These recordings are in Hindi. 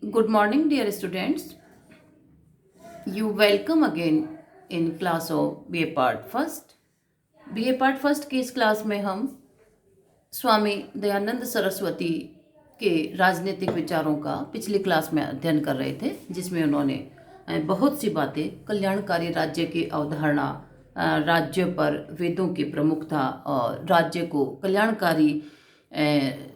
Good morning, dear students. You welcome again in class of BA Part First. BA Part First की इस क्लास में हम स्वामी दयानंद सरस्वती के राजनीतिक विचारों का पिछली क्लास में अध्ययन कर रहे थे, जिसमें उन्होंने बहुत सी बातें कल्याणकारी राज्य की अवधारणा, राज्य पर वेदों की प्रमुखता और राज्य को कल्याणकारी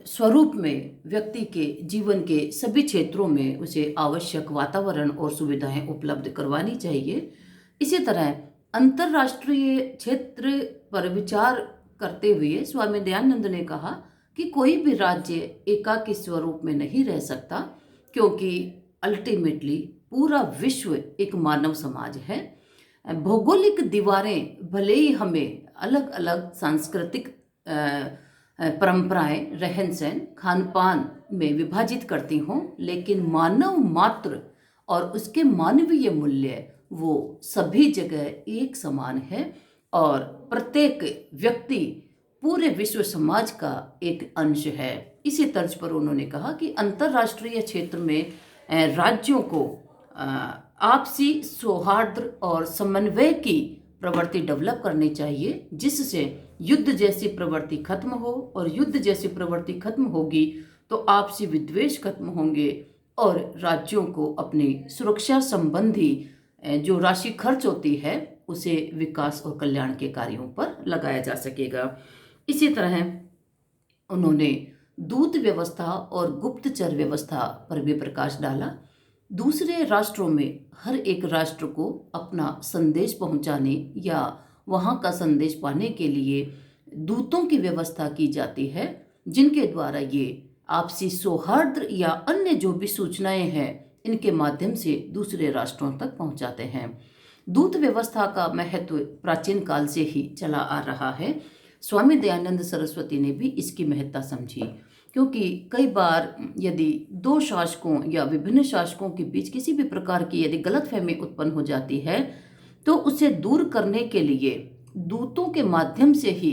स्वरूप में व्यक्ति के जीवन के सभी क्षेत्रों में उसे आवश्यक वातावरण और सुविधाएं उपलब्ध करवानी चाहिए। इसी तरह अंतर्राष्ट्रीय क्षेत्र पर विचार करते हुए स्वामी दयानंद ने कहा कि कोई भी राज्य एकाकी स्वरूप में नहीं रह सकता, क्योंकि अल्टीमेटली पूरा विश्व एक मानव समाज है। भौगोलिक दीवारें भले ही हमें अलग अलग सांस्कृतिक परंपराएं, रहन सहन, खान पान में विभाजित करती हों, लेकिन मानव मात्र और उसके मानवीय मूल्य वो सभी जगह एक समान है और प्रत्येक व्यक्ति पूरे विश्व समाज का एक अंश है। इसी तर्ज पर उन्होंने कहा कि अंतर्राष्ट्रीय क्षेत्र में राज्यों को आपसी सौहार्द और समन्वय की प्रवृत्ति डेवलप करनी चाहिए, जिससे युद्ध जैसी प्रवृत्ति खत्म हो, और युद्ध जैसी प्रवृत्ति खत्म होगी तो आपसी विद्वेष खत्म होंगे और राज्यों को अपनी सुरक्षा संबंधी जो राशि खर्च होती है उसे विकास और कल्याण के कार्यों पर लगाया जा सकेगा। इसी तरह उन्होंने दूत व्यवस्था और गुप्तचर व्यवस्था पर भी प्रकाश डाला। दूसरे राष्ट्रों में हर एक राष्ट्र को अपना संदेश पहुंचाने या वहां का संदेश पाने के लिए दूतों की व्यवस्था की जाती है, जिनके द्वारा ये आपसी सौहार्द या अन्य जो भी सूचनाएं हैं इनके माध्यम से दूसरे राष्ट्रों तक पहुंचाते हैं। दूत व्यवस्था का महत्व प्राचीन काल से ही चला आ रहा है। स्वामी दयानंद सरस्वती ने भी इसकी महत्ता समझी, क्योंकि कई बार यदि दो शासकों या विभिन्न शासकों के बीच किसी भी प्रकार की यदि गलतफहमी उत्पन्न हो जाती है तो उसे दूर करने के लिए दूतों के माध्यम से ही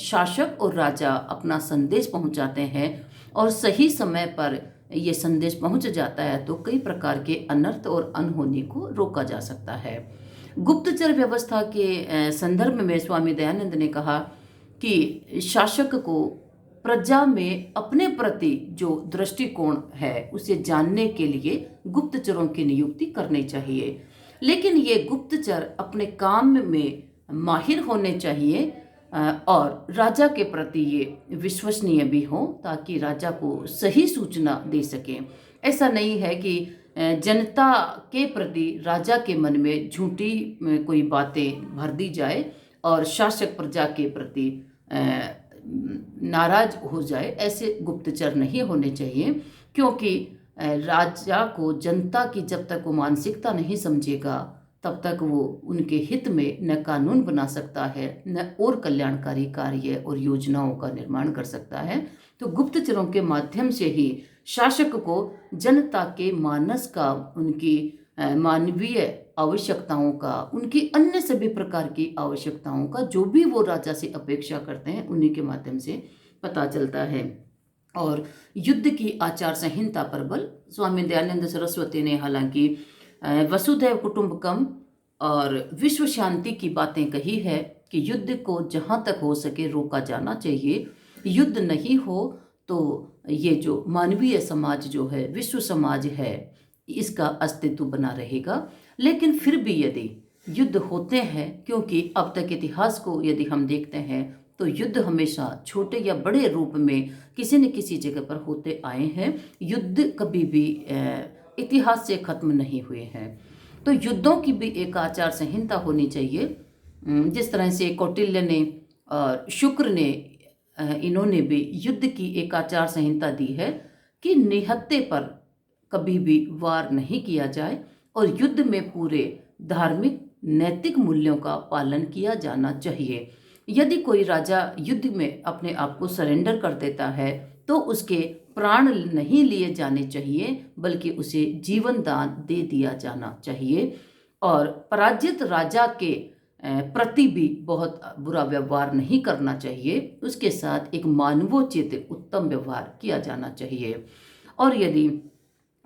शासक और राजा अपना संदेश पहुंचाते हैं, और सही समय पर ये संदेश पहुंच जाता है तो कई प्रकार के अनर्थ और अनहोनी को रोका जा सकता है। गुप्तचर व्यवस्था के संदर्भ में स्वामी दयानंद ने कहा कि शासक को प्रजा में अपने प्रति जो दृष्टिकोण है उसे जानने के लिए गुप्तचरों की नियुक्ति करनी चाहिए, लेकिन ये गुप्तचर अपने काम में माहिर होने चाहिए और राजा के प्रति ये विश्वसनीय भी हो, ताकि राजा को सही सूचना दे सके। ऐसा नहीं है कि जनता के प्रति राजा के मन में झूठी कोई बातें भर दी जाए और शासक प्रजा के प्रति नाराज हो जाए। ऐसे गुप्तचर नहीं होने चाहिए, क्योंकि राजा को जनता की जब तक वो मानसिकता नहीं समझेगा तब तक वो उनके हित में न कानून बना सकता है, न और कल्याणकारी कार्य और योजनाओं का निर्माण कर सकता है। तो गुप्तचरों के माध्यम से ही शासक को जनता के मानस का, उनकी मानवीय आवश्यकताओं का, उनकी अन्य सभी प्रकार की आवश्यकताओं का जो भी वो राजा से अपेक्षा करते हैं उन्हीं के माध्यम से पता चलता है। और युद्ध की आचार संहिता पर बल स्वामी दयानंद सरस्वती ने हालांकि वसुधैव कुटुंबकम और विश्व शांति की बातें कही है कि युद्ध को जहाँ तक हो सके रोका जाना चाहिए। युद्ध नहीं हो तो ये जो मानवीय समाज जो है, विश्व समाज है, इसका अस्तित्व बना रहेगा। लेकिन फिर भी यदि युद्ध होते हैं, क्योंकि अब तक इतिहास को यदि हम देखते हैं तो युद्ध हमेशा छोटे या बड़े रूप में किसी न किसी जगह पर होते आए हैं। युद्ध कभी भी इतिहास से खत्म नहीं हुए हैं। तो युद्धों की भी एक आचार संहिता होनी चाहिए। जिस तरह से कौटिल्य ने और शुक्र ने, इन्होंने भी युद्ध की एक आचार संहिता दी है कि निहत्थे पर कभी भी वार नहीं किया जाए और युद्ध में पूरे धार्मिक नैतिक मूल्यों का पालन किया जाना चाहिए। यदि कोई राजा युद्ध में अपने आप को सरेंडर कर देता है तो उसके प्राण नहीं लिए जाने चाहिए, बल्कि उसे जीवन दान दे दिया जाना चाहिए। और पराजित राजा के प्रति भी बहुत बुरा व्यवहार नहीं करना चाहिए, उसके साथ एक मानवोचित उत्तम व्यवहार किया जाना चाहिए। और यदि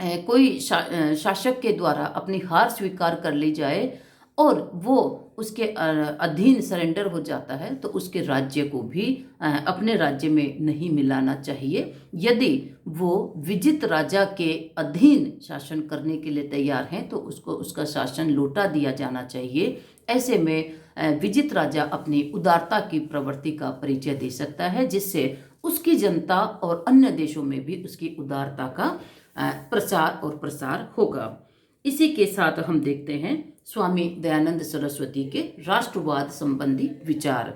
कोई शासक के द्वारा अपनी हार स्वीकार कर ली जाए और वो उसके अधीन सरेंडर हो जाता है, तो उसके राज्य को भी अपने राज्य में नहीं मिलाना चाहिए। यदि वो विजित राजा के अधीन शासन करने के लिए तैयार हैं तो उसको उसका शासन लौटा दिया जाना चाहिए। ऐसे में विजित राजा अपनी उदारता की प्रवृत्ति का परिचय दे सकता है, जिससे उसकी जनता और अन्य देशों में भी उसकी उदारता का प्रचार और प्रसार होगा। इसी के साथ हम देखते हैं स्वामी दयानंद सरस्वती के राष्ट्रवाद संबंधी विचार।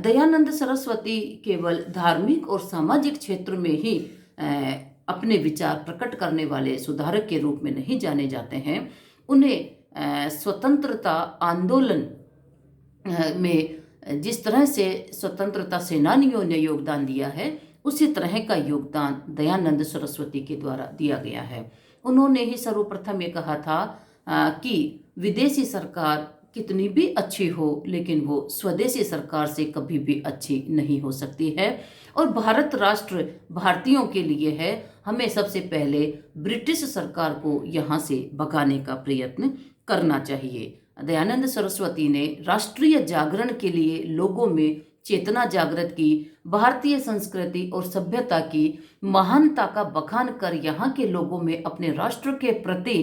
दयानंद सरस्वती केवल धार्मिक और सामाजिक क्षेत्र में ही अपने विचार प्रकट करने वाले सुधारक के रूप में नहीं जाने जाते हैं। उन्हें स्वतंत्रता आंदोलन में जिस तरह से स्वतंत्रता सेनानियों ने योगदान दिया है, उसी तरह का योगदान दयानंद सरस्वती के द्वारा दिया गया है। उन्होंने ही सर्वप्रथम ये कहा था कि विदेशी सरकार कितनी भी अच्छी हो, लेकिन वो स्वदेशी सरकार से कभी भी अच्छी नहीं हो सकती है। और भारत राष्ट्र भारतीयों के लिए है। हमें सबसे पहले ब्रिटिश सरकार को यहाँ से भगाने का प्रयत्न करना चाहिए। दयानंद सरस्वती ने राष्ट्रीय जागरण के लिए लोगों में चेतना जागृत की, भारतीय संस्कृति और सभ्यता की महानता का बखान कर यहाँ के लोगों में अपने राष्ट्र के प्रति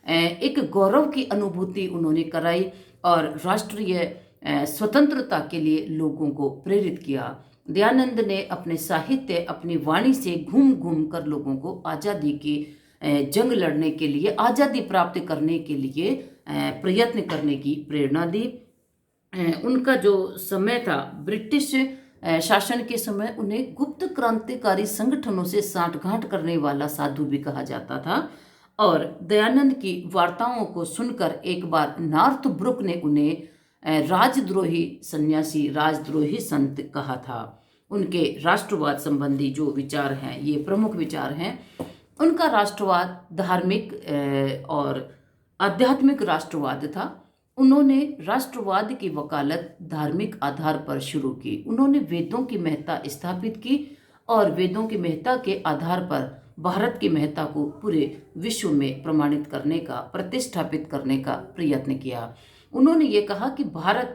एक गौरव की अनुभूति उन्होंने कराई और राष्ट्रीय स्वतंत्रता के लिए लोगों को प्रेरित किया। दयानंद ने अपने साहित्य, अपनी वाणी से घूम घूम कर लोगों को आज़ादी की जंग लड़ने के लिए, आज़ादी प्राप्त करने के लिए प्रयत्न करने की प्रेरणा दी। उनका जो समय था ब्रिटिश शासन के समय, उन्हें गुप्त क्रांतिकारी संगठनों से साठगांठ करने वाला साधु भी कहा जाता था। और दयानंद की वार्ताओं को सुनकर एक बार नॉर्थ ब्रुक ने उन्हें राजद्रोही सन्यासी, राजद्रोही संत कहा था। उनके राष्ट्रवाद संबंधी जो विचार हैं, ये प्रमुख विचार हैं। उनका राष्ट्रवाद धार्मिक और आध्यात्मिक राष्ट्रवाद था। उन्होंने राष्ट्रवाद की वकालत धार्मिक आधार पर शुरू की। उन्होंने वेदों की महत्ता स्थापित की और वेदों की महत्ता के आधार पर भारत की महत्ता को पूरे विश्व में प्रमाणित करने का, प्रतिष्ठापित करने का प्रयत्न किया। उन्होंने ये कहा कि भारत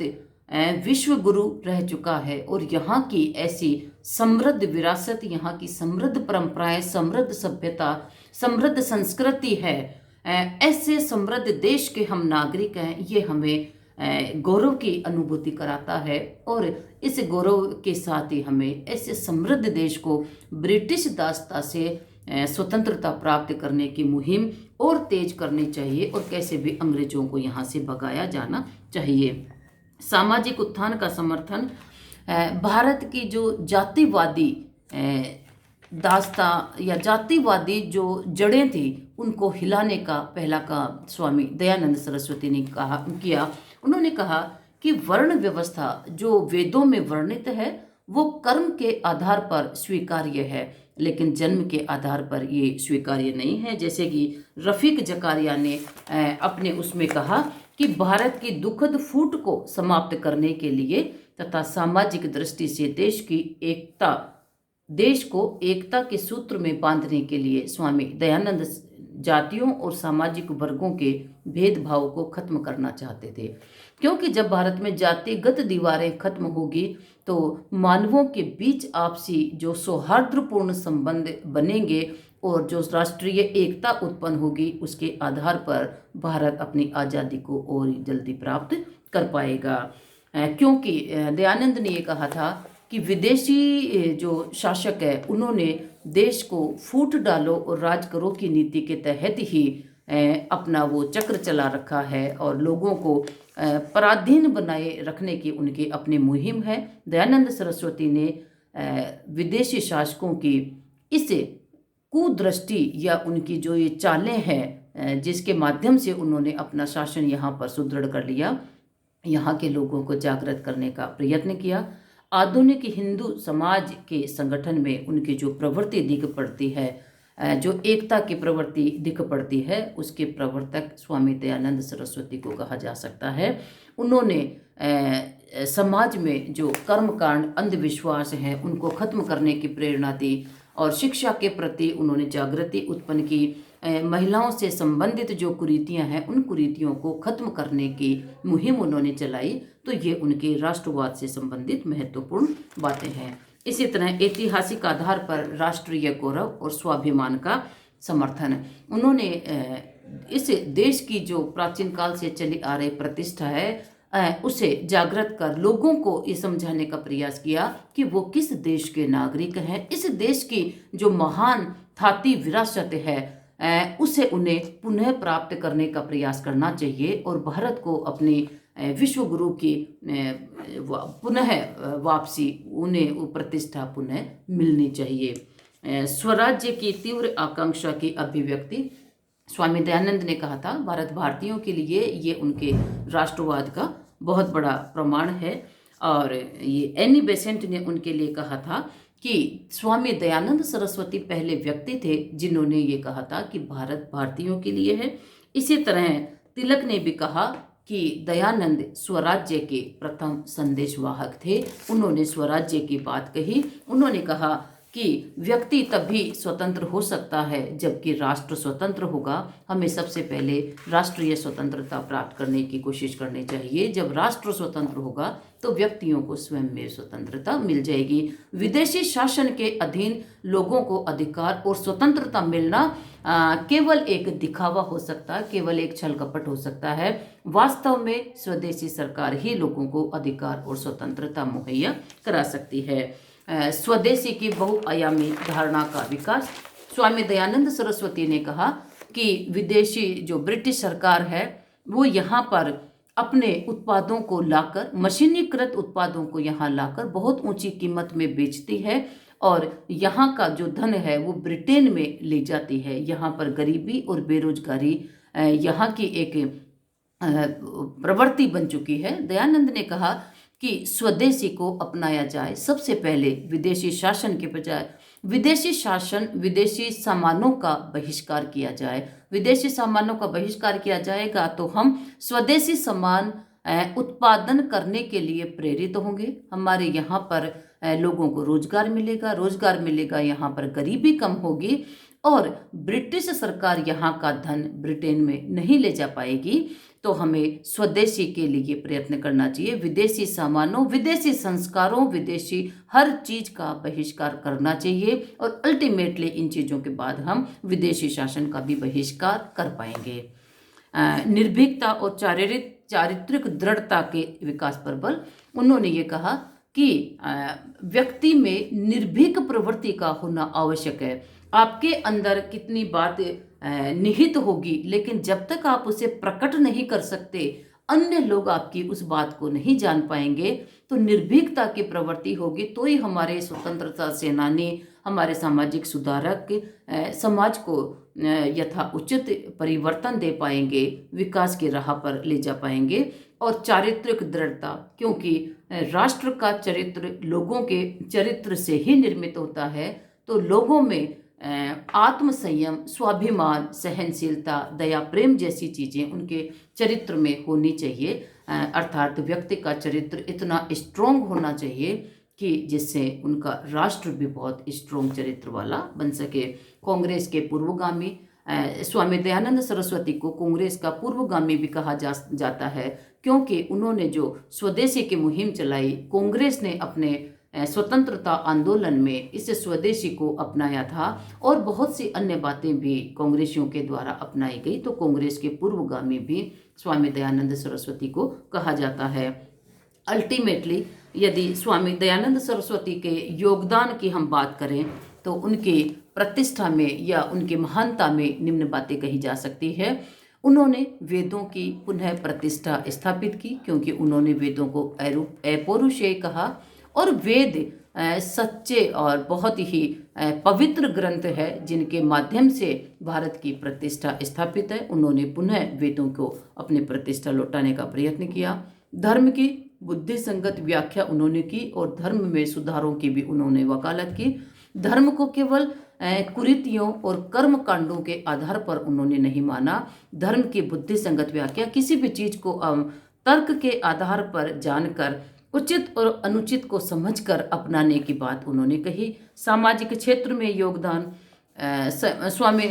विश्व गुरु रह चुका है और यहाँ की ऐसी समृद्ध विरासत, यहाँ की समृद्ध परंपराएं, समृद्ध सभ्यता, समृद्ध संस्कृति है। ऐसे समृद्ध देश के हम नागरिक हैं, ये हमें गौरव की अनुभूति कराता है। और इस गौरव के साथ ही हमें ऐसे समृद्ध देश को ब्रिटिश दासता से स्वतंत्रता प्राप्त करने की मुहिम और तेज करनी चाहिए और कैसे भी अंग्रेजों को यहाँ से भगाया जाना चाहिए। सामाजिक उत्थान का समर्थन, भारत की जो जातिवादी दास्ता या जातिवादी जो जड़ें थी, उनको हिलाने का पहला काम स्वामी दयानंद सरस्वती ने किया। उन्होंने कहा कि वर्ण व्यवस्था जो वेदों में वर्णित है वो कर्म के आधार पर स्वीकार्य है, लेकिन जन्म के आधार पर ये स्वीकार्य नहीं है। जैसे कि रफीक जकारिया ने अपने उसमें कहा कि भारत की दुखद फूट को समाप्त करने के लिए तथा सामाजिक दृष्टि से देश को एकता के सूत्र में बांधने के लिए स्वामी दयानंद जातियों और सामाजिक वर्गों के भेदभाव को खत्म करना चाहते थे। क्योंकि जब भारत में जातिगत दीवारें खत्म होगी तो मानवों के बीच आपसी जो सौहार्दपूर्ण संबंध बनेंगे और जो राष्ट्रीय एकता उत्पन्न होगी, उसके आधार पर भारत अपनी आज़ादी को और जल्दी प्राप्त कर पाएगा। क्योंकि दयानंद ने ये कहा था कि विदेशी जो शासक है, उन्होंने देश को फूट डालो और राज करो की नीति के तहत ही अपना वो चक्र चला रखा है और लोगों को पराधीन बनाए रखने की उनकी अपनी मुहिम है। दयानंद सरस्वती ने विदेशी शासकों की इस कुदृष्टि या उनकी जो ये चालें हैं, जिसके माध्यम से उन्होंने अपना शासन यहाँ पर सुदृढ़ कर लिया, यहाँ के लोगों को जागृत करने का प्रयत्न किया। आधुनिक हिंदू समाज के संगठन में उनकी जो प्रवृत्ति दिख पड़ती है, जो एकता की प्रवृत्ति दिख पड़ती है, उसके प्रवर्तक स्वामी दयानंद सरस्वती को कहा जा सकता है। उन्होंने समाज में जो कर्मकांड, अंधविश्वास हैं, उनको खत्म करने की प्रेरणा दी और शिक्षा के प्रति उन्होंने जागृति उत्पन्न की। महिलाओं से संबंधित जो कुरीतियां हैं उन कुरीतियों को खत्म करने की मुहिम उन्होंने चलाई। तो ये उनके राष्ट्रवाद से संबंधित महत्वपूर्ण बातें हैं। इसी तरह ऐतिहासिक आधार पर राष्ट्रीय गौरव और स्वाभिमान का समर्थन, उन्होंने इस देश की जो प्राचीन काल से चली आ रही प्रतिष्ठा है उसे जागृत कर लोगों को ये समझाने का प्रयास किया कि वो किस देश के नागरिक हैं। इस देश की जो महान थाती विरासत है उसे उन्हें पुनः प्राप्त करने का प्रयास करना चाहिए और भारत को अपनी विश्व गुरु की पुनः वापसी, उन्हें वो प्रतिष्ठा पुनः मिलनी चाहिए। स्वराज्य की तीव्र आकांक्षा की अभिव्यक्ति, स्वामी दयानंद ने कहा था भारत भारतीयों के लिए ये उनके राष्ट्रवाद का बहुत बड़ा प्रमाण है। और ये एनी बेसेंट ने उनके लिए कहा था कि स्वामी दयानंद सरस्वती पहले व्यक्ति थे जिन्होंने ये कहा था कि भारत भारतीयों के लिए है। इसी तरह तिलक ने भी कहा कि दयानंद स्वराज्य के प्रथम संदेशवाहक थे। उन्होंने स्वराज्य की बात कही। उन्होंने कहा कि व्यक्ति तभी स्वतंत्र हो सकता है जबकि राष्ट्र स्वतंत्र होगा। हमें सबसे पहले राष्ट्रीय स्वतंत्रता प्राप्त करने की कोशिश करनी चाहिए। जब राष्ट्र स्वतंत्र होगा तो व्यक्तियों को स्वयं में स्वतंत्रता मिल जाएगी। विदेशी शासन के अधीन लोगों को अधिकार और स्वतंत्रता मिलना केवल एक दिखावा हो सकता है, केवल एक छल कपट हो सकता है। वास्तव में स्वदेशी सरकार ही लोगों को अधिकार और स्वतंत्रता मुहैया करा सकती है। स्वदेशी की बहुआयामी धारणा का विकास, स्वामी दयानंद सरस्वती ने कहा कि विदेशी जो ब्रिटिश सरकार है वो यहाँ पर अपने उत्पादों को लाकर, मशीनीकृत उत्पादों को यहाँ लाकर बहुत ऊंची कीमत में बेचती है और यहाँ का जो धन है वो ब्रिटेन में ले जाती है। यहाँ पर गरीबी और बेरोजगारी यहाँ की एक प्रवृत्ति बन चुकी है। दयानंद ने कहा कि स्वदेशी को अपनाया जाए। सबसे पहले विदेशी शासन के बजाय विदेशी शासन, विदेशी सामानों का बहिष्कार किया जाए। विदेशी सामानों का बहिष्कार किया जाएगा तो हम स्वदेशी सामान उत्पादन करने के लिए प्रेरित होंगे। हमारे यहाँ पर लोगों को रोजगार मिलेगा, रोजगार मिलेगा, यहाँ पर गरीबी कम होगी और ब्रिटिश सरकार यहाँ का धन ब्रिटेन में नहीं ले जा पाएगी। तो हमें स्वदेशी के लिए प्रयत्न करना चाहिए। विदेशी सामानों, विदेशी संस्कारों, विदेशी हर चीज का बहिष्कार करना चाहिए और अल्टीमेटली इन चीज़ों के बाद हम विदेशी शासन का भी बहिष्कार कर पाएंगे। निर्भीकता और चारित्रिक दृढ़ता के विकास पर बल, उन्होंने ये कहा कि व्यक्ति में निर्भीक प्रवृत्ति का होना आवश्यक है। आपके अंदर कितनी बात निहित होगी, लेकिन जब तक आप उसे प्रकट नहीं कर सकते, अन्य लोग आपकी उस बात को नहीं जान पाएंगे। तो निर्भीकता की प्रवृत्ति होगी तो ही हमारे स्वतंत्रता सेनानी, हमारे सामाजिक सुधारक समाज को यथा उचित परिवर्तन दे पाएंगे, विकास की राह पर ले जा पाएंगे। और चारित्रिक दृढ़ता, क्योंकि राष्ट्र का चरित्र लोगों के चरित्र से ही निर्मित होता है। तो लोगों में आत्म संयम, स्वाभिमान, सहनशीलता, दया, प्रेम जैसी चीज़ें उनके चरित्र में होनी चाहिए। अर्थात व्यक्ति का चरित्र इतना स्ट्रोंग होना चाहिए कि जिससे उनका राष्ट्र भी बहुत स्ट्रोंग चरित्र वाला बन सके। कांग्रेस के पूर्वगामी, स्वामी दयानंद सरस्वती को कांग्रेस का पूर्वगामी भी कहा जाता है, क्योंकि उन्होंने जो स्वदेशी की मुहिम चलाई, कांग्रेस ने अपने स्वतंत्रता आंदोलन में इस स्वदेशी को अपनाया था और बहुत सी अन्य बातें भी कांग्रेसियों के द्वारा अपनाई गई। तो कांग्रेस के पूर्वगामी भी स्वामी दयानंद सरस्वती को कहा जाता है। अल्टीमेटली यदि स्वामी दयानंद सरस्वती के योगदान की हम बात करें तो उनकी प्रतिष्ठा में या उनकी महानता में निम्न बातें कही जा सकती है। उन्होंने वेदों की पुनः प्रतिष्ठा स्थापित की, क्योंकि उन्होंने वेदों को अपौरुषेय कहा और वेद सच्चे और बहुत ही पवित्र ग्रंथ है जिनके माध्यम से भारत की प्रतिष्ठा स्थापित है। उन्होंने पुनः वेदों को अपनी प्रतिष्ठा लौटाने का प्रयत्न किया। धर्म की बुद्धि संगत व्याख्या उन्होंने की और धर्म में सुधारों की भी उन्होंने वकालत की। धर्म को केवल कुरीतियों और कर्म कांडों के आधार पर उन्होंने नहीं माना। धर्म की बुद्धि संगत व्याख्या, किसी भी चीज को तर्क के आधार पर जानकर उचित और अनुचित को समझकर अपनाने की बात उन्होंने कही। सामाजिक क्षेत्र में योगदान, स्वामी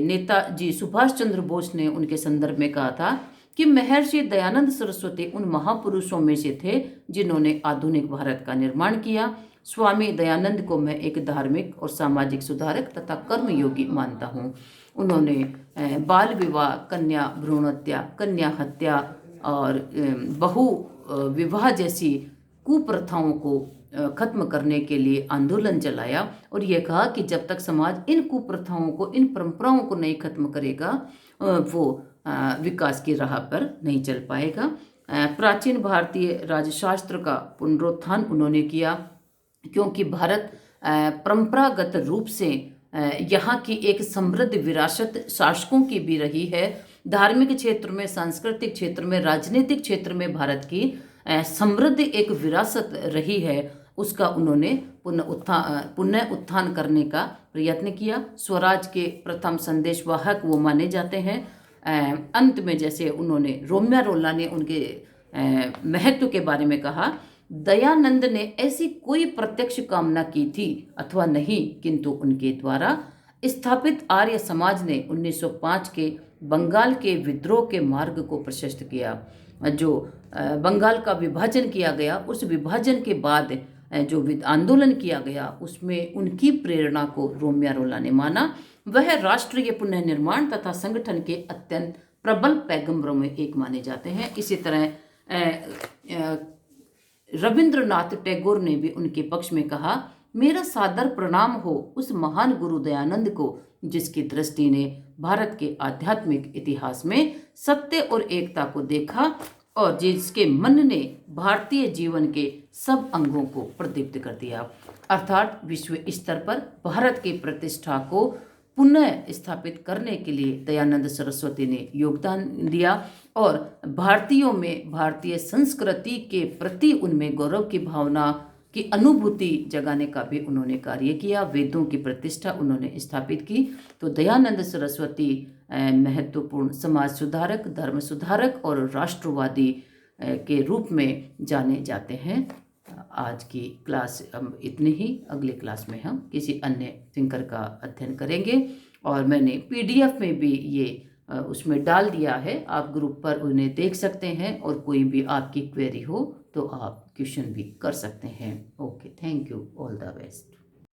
नेताजी सुभाष चंद्र बोस ने उनके संदर्भ में कहा था कि महर्षि दयानंद सरस्वती उन महापुरुषों में से थे जिन्होंने आधुनिक भारत का निर्माण किया। स्वामी दयानंद को मैं एक धार्मिक और सामाजिक सुधारक तथा कर्मयोगी मानता हूँ। उन्होंने बाल विवाह, कन्या भ्रूण हत्या, कन्या हत्या और बहु विवाह जैसी कुप्रथाओं को खत्म करने के लिए आंदोलन चलाया और यह कहा कि जब तक समाज इन कुप्रथाओं को, इन परंपराओं को नहीं खत्म करेगा, वो विकास की राह पर नहीं चल पाएगा। प्राचीन भारतीय राजशास्त्र का पुनरुत्थान उन्होंने किया, क्योंकि भारत परंपरागत रूप से यहाँ की एक समृद्ध विरासत शासकों की भी रही है। धार्मिक क्षेत्र में, सांस्कृतिक क्षेत्र में, राजनीतिक क्षेत्र में भारत की समृद्ध एक विरासत रही है। उसका उन्होंने पुनः उत्थान करने का प्रयत्न किया। स्वराज के प्रथम संदेशवाहक वो माने जाते हैं। अंत में जैसे उन्होंने, रोम्या रोला ने उनके महत्व के बारे में कहा, दयानंद ने ऐसी कोई प्रत्यक्ष कामना की थी अथवा नहीं, किंतु उनके द्वारा स्थापित आर्य समाज ने 1905 के बंगाल के विद्रोह के मार्ग को प्रशस्त किया। जो बंगाल का विभाजन किया गया, उस विभाजन के बाद जो आंदोलन किया गया, उसमें उनकी प्रेरणा को रोम्या रोला ने माना। वह राष्ट्रीय पुनर्निर्माण तथा संगठन के अत्यंत प्रबल पैगंबरों में एक माने जाते हैं। इसी तरह रविंद्रनाथ टैगोर ने भी उनके पक्ष में कहा, मेरा सादर प्रणाम हो उस महान गुरु दयानंद को, जिसकी दृष्टि ने भारत के आध्यात्मिक इतिहास में सत्य और एकता को देखा और जिसके मन ने भारतीय जीवन के सब अंगों को प्रदीप्त कर दिया। अर्थात विश्व स्तर पर भारत की प्रतिष्ठा को पुनः स्थापित करने के लिए दयानंद सरस्वती ने योगदान दिया और भारतीयों में भारतीय संस्कृति के प्रति उनमें गौरव की भावना की अनुभूति जगाने का भी उन्होंने कार्य किया। वेदों की प्रतिष्ठा उन्होंने स्थापित की। तो दयानंद सरस्वती महत्वपूर्ण समाज सुधारक, धर्म सुधारक और राष्ट्रवादी के रूप में जाने जाते हैं। आज की क्लास इतनी ही। अगले क्लास में हम किसी अन्य थिंकर का अध्ययन करेंगे और मैंने PDF में भी ये उसमें डाल दिया है, आप ग्रुप पर उन्हें देख सकते हैं और कोई भी आपकी क्वेरी हो तो आप क्वेश्चन भी कर सकते हैं। Okay, thank you, all the best.